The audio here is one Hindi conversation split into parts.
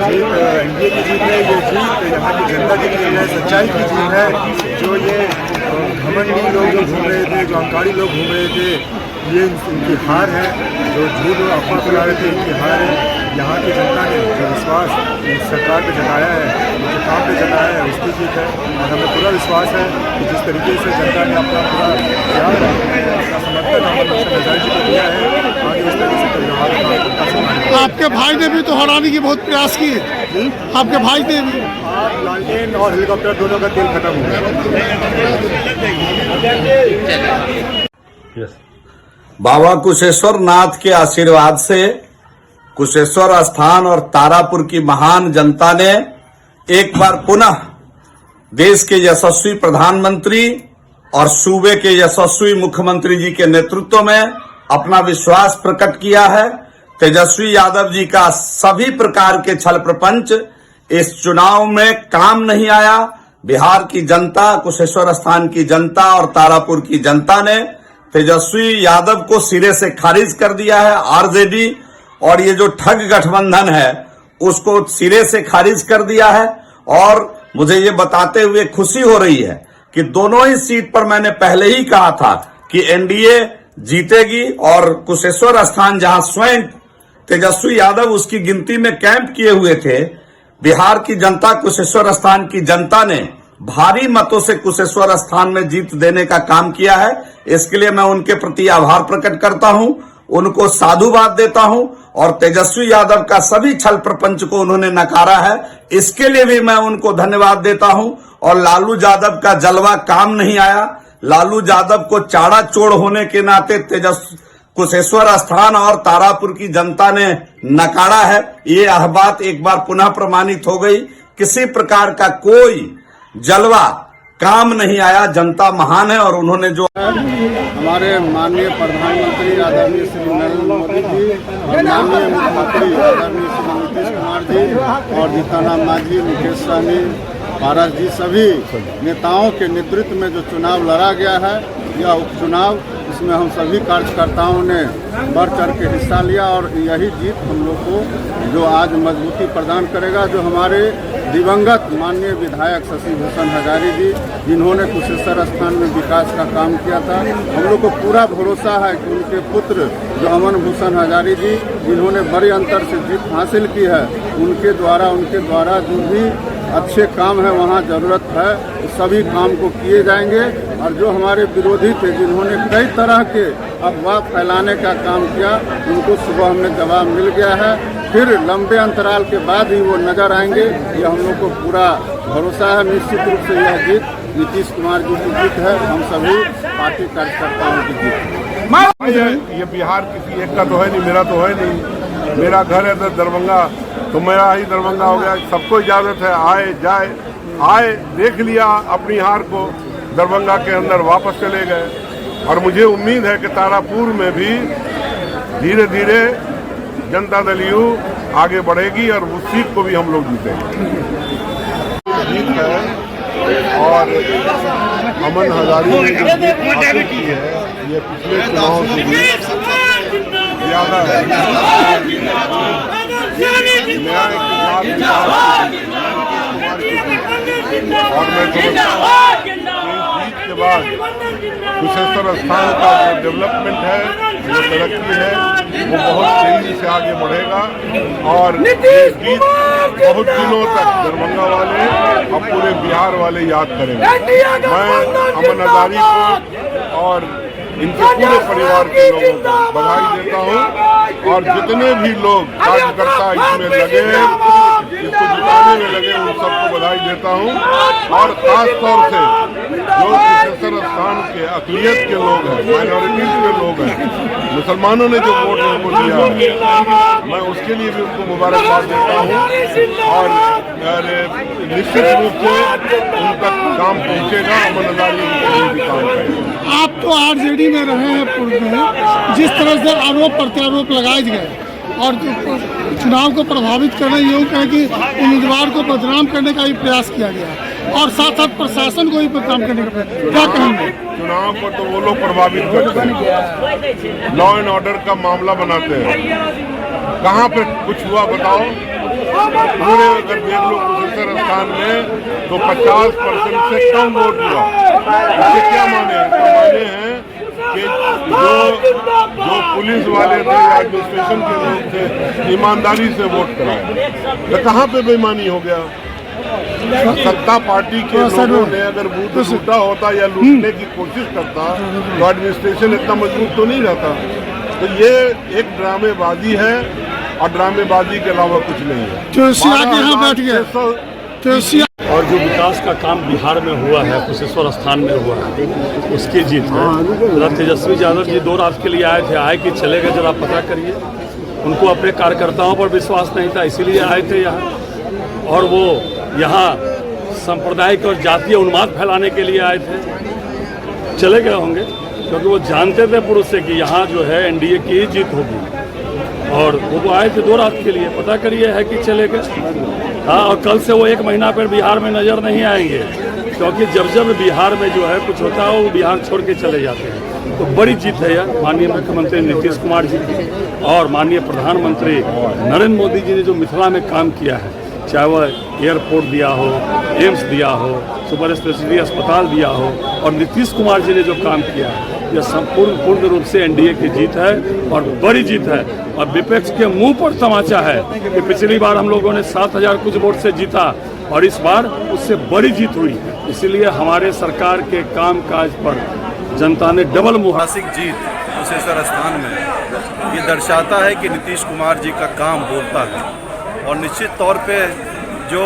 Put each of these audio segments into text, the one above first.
जीत एनडीए की जीत है। ये जीत यहाँ की जनता की जीत है, सच्चाई की जीत है। जो ये घमंडी लोग जो घूम रहे थे, जो अहंकारी लोग घूम रहे थे, ये इनकी हार है। जो झूठ और अफवाह फैला रहे थे, इनकी हार है। यहाँ की जनता ने जो विश्वास इस सरकार पे जताया है, जो काम पे जताया है, उसकी जीत है। और हमें पूरा विश्वास है कि जिस तरीके से जनता ने अपना पूरा प्यार अपना समर्थन नजारी जी को दिया है, आगे उस तरीके से परिवार। आपके भाई ने भी तो हराने की बहुत प्रयास किए। आपके भाई ने भी आप लालटेन और हेलीकॉप्टर दोनों का तेल खत्म हो गया। बाबा कुशेश्वर नाथ के आशीर्वाद से कुशेश्वर स्थान और तारापुर की महान जनता ने एक बार पुनः देश के यशस्वी प्रधानमंत्री और सूबे के यशस्वी मुख्यमंत्री जी के नेतृत्व में अपना विश्वास प्रकट किया है। तेजस्वी यादव जी का सभी प्रकार के छल प्रपंच इस चुनाव में काम नहीं आया। बिहार की जनता, कुशेश्वर स्थान की जनता और तारापुर की जनता ने तेजस्वी यादव को सिरे से खारिज कर दिया है। आरजेडी और ये जो ठग गठबंधन है उसको सिरे से खारिज कर दिया है। और मुझे ये बताते हुए खुशी हो रही है कि दोनों ही सीट पर मैंने पहले ही कहा था कि एनडीए जीतेगी। और कुशेश्वर स्थान जहां स्वयं तेजस्वी यादव उसकी गिनती में कैंप किए हुए थे, बिहार की जनता, कुशेश्वर स्थान की जनता ने भारी मतों से कुशेश्वर स्थान में जीत देने का काम किया है। इसके लिए मैं उनके प्रति आभार प्रकट करता हूं, उनको साधुवाद देता हूं। और तेजस्वी यादव का सभी छल प्रपंच को उन्होंने नकारा है, इसके लिए भी मैं उनको धन्यवाद देता हूं। और लालू यादव का जलवा काम नहीं आया। लालू यादव को चाड़ा चोड़ होने के नाते कुशेश्वर स्थान और तारापुर की जनता ने नकारा है। ये बात एक बार पुनः प्रमाणित हो गई। किसी प्रकार का कोई जलवा काम नहीं आया। जनता महान है और उन्होंने जो हमारे माननीय प्रधानमंत्री आदरणीय श्री नरेंद्र मोदी जी और माननीय मुख्यमंत्री आदरणीय श्री नीतीश कुमार जी और जीतनराम मांझी, मुकेश सहनी, पारस जी, सभी नेताओं के नेतृत्व में जो चुनाव लड़ा गया है, यह उपचुनाव, इसमें हम सभी कार्यकर्ताओं ने बढ़ चढ़ के हिस्सा लिया। और यही जीत हम लोग को जो आज मजबूती प्रदान करेगा। जो हमारे दिवंगत माननीय विधायक शशि भूषण हजारी जी, जिन्होंने कुशेश्वर स्थान में विकास का काम किया था, हम लोग को पूरा भरोसा है कि उनके पुत्र जो अमन भूषण हजारी जी, जिन्होंने बड़े अंतर से जीत हासिल की है, उनके द्वारा जो भी अच्छे काम है वहाँ जरूरत है, उस सभी काम को किए जाएंगे। और जो हमारे विरोधी थे, जिन्होंने कई तरह के अफवाह फैलाने का काम किया, उनको सुबह हमें जवाब मिल गया है। फिर लंबे अंतराल के बाद ही वो नजर आएंगे। ये हम लोग को पूरा भरोसा है। निश्चित रूप से यह जीत नीतीश कुमार जी की जीत है, हम सभी पार्टी कार्यकर्ताओं की जीत। ये बिहार किसी एक का तो है नहीं, मेरा तो है नहीं। मेरा घर है दरभंगा, तो मेरा ही दरभंगा हो गया। सबको इजाजत है, आए जाए, आए देख लिया अपनी हार को, दरभंगा के अंदर वापस चले गए। और मुझे उम्मीद है कि तारापुर में भी धीरे धीरे जनता दल यू आगे बढ़ेगी और उस सीट को भी हम लोग जीतेंगे। जीत है और अमन हजारी ने जो जीत हासिल की है, ये पिछले चुनाव से भी ज्यादा है। और मैं जीत के बाद कुशेश्वर स्थान का जो डेवलपमेंट है, जो तरक्की है, वो बहुत तेजी से आगे बढ़ेगा। और ये जीत बहुत दिनों तक दरभंगा वाले और पूरे बिहार वाले याद करेंगे। मैं अमन हजारी को और इनके पूरे परिवार के लोगों को बधाई देता हूँ। और जितने भी लोग कार्यकर्ता इसमें लगे, इसको जिताने में लगे, उन सबको बधाई देता हूँ। और खास तौर से जो कुशेश्वर स्थान के अक़लियत के लोग हैं, माइनॉरिटीज के लोग हैं, मुसलमानों ने जो वोट उनको दिया है, मैं उसके लिए भी उनको मुबारकबाद देता हूँ। और निश्चित रूप से उन तक काम पहुँचेगा, अमन हजारी उनके लिए भी काम करेगा। आप तो आरजेडी में रहे हैं पूर्व में, जिस तरह से आरोप प्रत्यारोप लगाए गए और चुनाव को प्रभावित करना, यूँ कहें कि उम्मीदवार को बदनाम करने का भी प्रयास किया गया और साथ साथ प्रशासन को भी बदनाम करने का प्रयास, क्या कहेंगे? चुनाव को तो वो लोग प्रभावित करते हैं, लॉ एंड ऑर्डर का मामला बनाते हैं। कहाँ पे कुछ हुआ बताओ? पूरे अगर देख लो कुशेश्वर स्थान में तो 50% से कम वोट हुआ। इससे क्या माने हैं? तो माने हैं कि जो पुलिस वाले थे या एडमिनिस्ट्रेशन के लोग थे ईमानदारी से वोट कराए। तो कहाँ पे बेईमानी हो गया? सत्ता पार्टी के लोगों ने अगर बूथ लूटा होता या लूटने की कोशिश करता तो एडमिनिस्ट्रेशन इतना मजबूत तो नहीं रहता। तो ये एक ड्रामेबाजी है और ड्रामेबाजी के अलावा कुछ नहीं है। चौरसिया के यहाँ बैठ गए चौरसिया। और जो विकास का काम बिहार में हुआ है, कुशेश्वर स्थान में हुआ है, उसकी जीत है। जरा तेजस्वी यादव जी 2 रात के लिए आए थे, आए कि चले गए जरा पता करिए। उनको अपने कार्यकर्ताओं पर विश्वास नहीं था, इसीलिए आए थे यहाँ। और वो यहाँ सांप्रदायिक और जातीय उन्माद फैलाने के लिए आए थे, चले गए होंगे क्योंकि वो जानते थे पुरुष से कि यहाँ जो है एनडीए की ही जीत होगी। और वो आए थे 2 रात के लिए, पता करिए है कि चले गए। हाँ, और कल से वो 1 महीना पर बिहार में नज़र नहीं आएंगे क्योंकि जब जब बिहार में जो है कुछ होता है वो बिहार छोड़ के चले जाते हैं। तो बड़ी जीत है यह माननीय मुख्यमंत्री नीतीश कुमार जी की और माननीय प्रधानमंत्री नरेंद्र मोदी जी ने जो मिथिला में काम किया है, चाहे वह एयरपोर्ट दिया हो, एम्स दिया हो, सुपर स्पेशलिटी अस्पताल दिया हो, और नीतीश कुमार जी ने जो काम किया है, यह पूर्ण रूप से एनडीए की जीत है और बड़ी जीत है। और विपक्ष के मुंह पर तमाचा है कि पिछली बार हम लोगों ने 7000 कुछ वोट से जीता और इस बार उससे बड़ी जीत हुई। इसीलिए हमारे सरकार के काम काज पर जनता ने डबल मुहर। ऐतिहासिक जीत कुशेश्वर स्थान में ये दर्शाता है कि नीतीश कुमार जी का काम बोलता है। और निश्चित तौर पे जो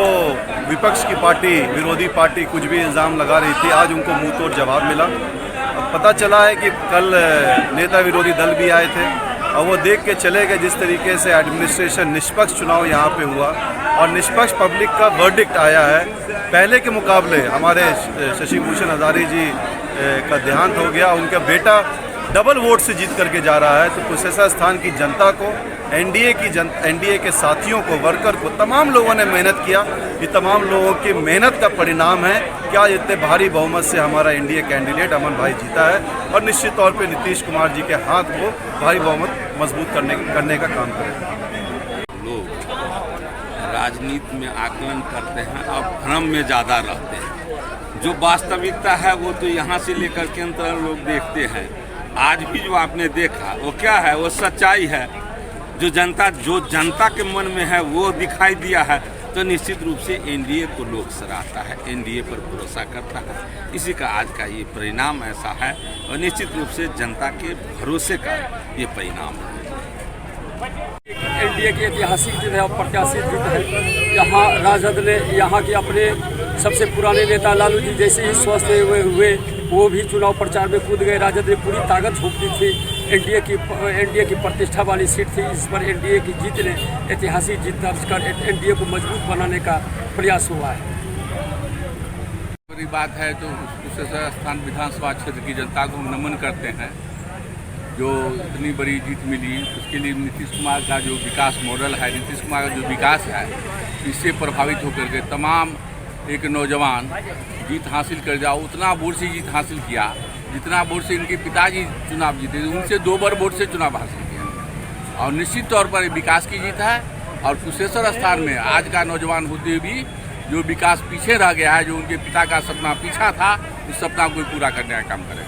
विपक्ष की पार्टी, विरोधी पार्टी कुछ भी इल्ज़ाम लगा रही थी, आज उनको मुंह तोड़ जवाब मिला। अब पता चला है कि कल नेता विरोधी दल भी आए थे और वो देख के चले गए जिस तरीके से एडमिनिस्ट्रेशन निष्पक्ष चुनाव यहाँ पे हुआ और निष्पक्ष पब्लिक का वर्डिक्ट आया है। पहले के मुकाबले हमारे शशि भूषण हजारी जी का देहांत हो गया, उनका बेटा डबल वोट से जीत करके जा रहा है। तो कुशेश्वर स्थान की जनता को, एनडीए के साथियों को, वर्कर को, तमाम लोगों ने मेहनत किया। ये तमाम लोगों की मेहनत का परिणाम है कि आज इतने भारी बहुमत से हमारा एनडीए कैंडिडेट अमन भाई जीता है और निश्चित तौर पे नीतीश कुमार जी के हाथ को भारी बहुमत मजबूत करने का काम करेगा। लोग राजनीति में आकलन करते हैं और भ्रम में ज़्यादा रहते हैं। जो वास्तविकता है वो तो यहाँ से लेकर केंद्र तक लोग देखते हैं। आज भी जो आपने देखा वो क्या है? वो सच्चाई है। जो जनता के मन में है वो दिखाई दिया है। तो निश्चित रूप से एनडीए को लोग सराहता है, एनडीए पर भरोसा करता है। इसी का आज का ये परिणाम ऐसा है और निश्चित रूप से जनता के भरोसे का ये परिणाम है। एनडीए की ऐतिहासिक जीत है और प्रत्याशित जीत है। यहाँ राजद ने यहाँ के अपने सबसे पुराने नेता लालू जी जैसे ही स्वस्थ हुए वो भी चुनाव प्रचार में कूद गए। राजद ने पूरी ताकत झोंक दी थी। एनडीए की प्रतिष्ठा वाली सीट थी। इस पर एनडीए की जीत ने ऐतिहासिक जीत दर्ज कर एनडीए को मजबूत बनाने का प्रयास हुआ है। बड़ी बात है तो कुशेश्वर स्थान विधानसभा क्षेत्र की जनता को नमन करते हैं। जो इतनी बड़ी जीत मिली उसके लिए नीतीश कुमार का जो विकास मॉडल है, नीतीश कुमार का जो विकास है, इससे प्रभावित होकर के तमाम एक नौजवान जीत हासिल कर जाओ। उतना वोट से जीत हासिल किया जितना वोट से इनके पिताजी चुनाव जीते, उनसे 2 बार वोट से चुनाव हासिल किया। और निश्चित तौर पर विकास की जीत है। और कुशेश्वर स्थान में आज का नौजवान होते भी जो विकास पीछे रह गया है, जो उनके पिता का सपना पीछा था, उस सपना को पूरा करने का काम करेगा।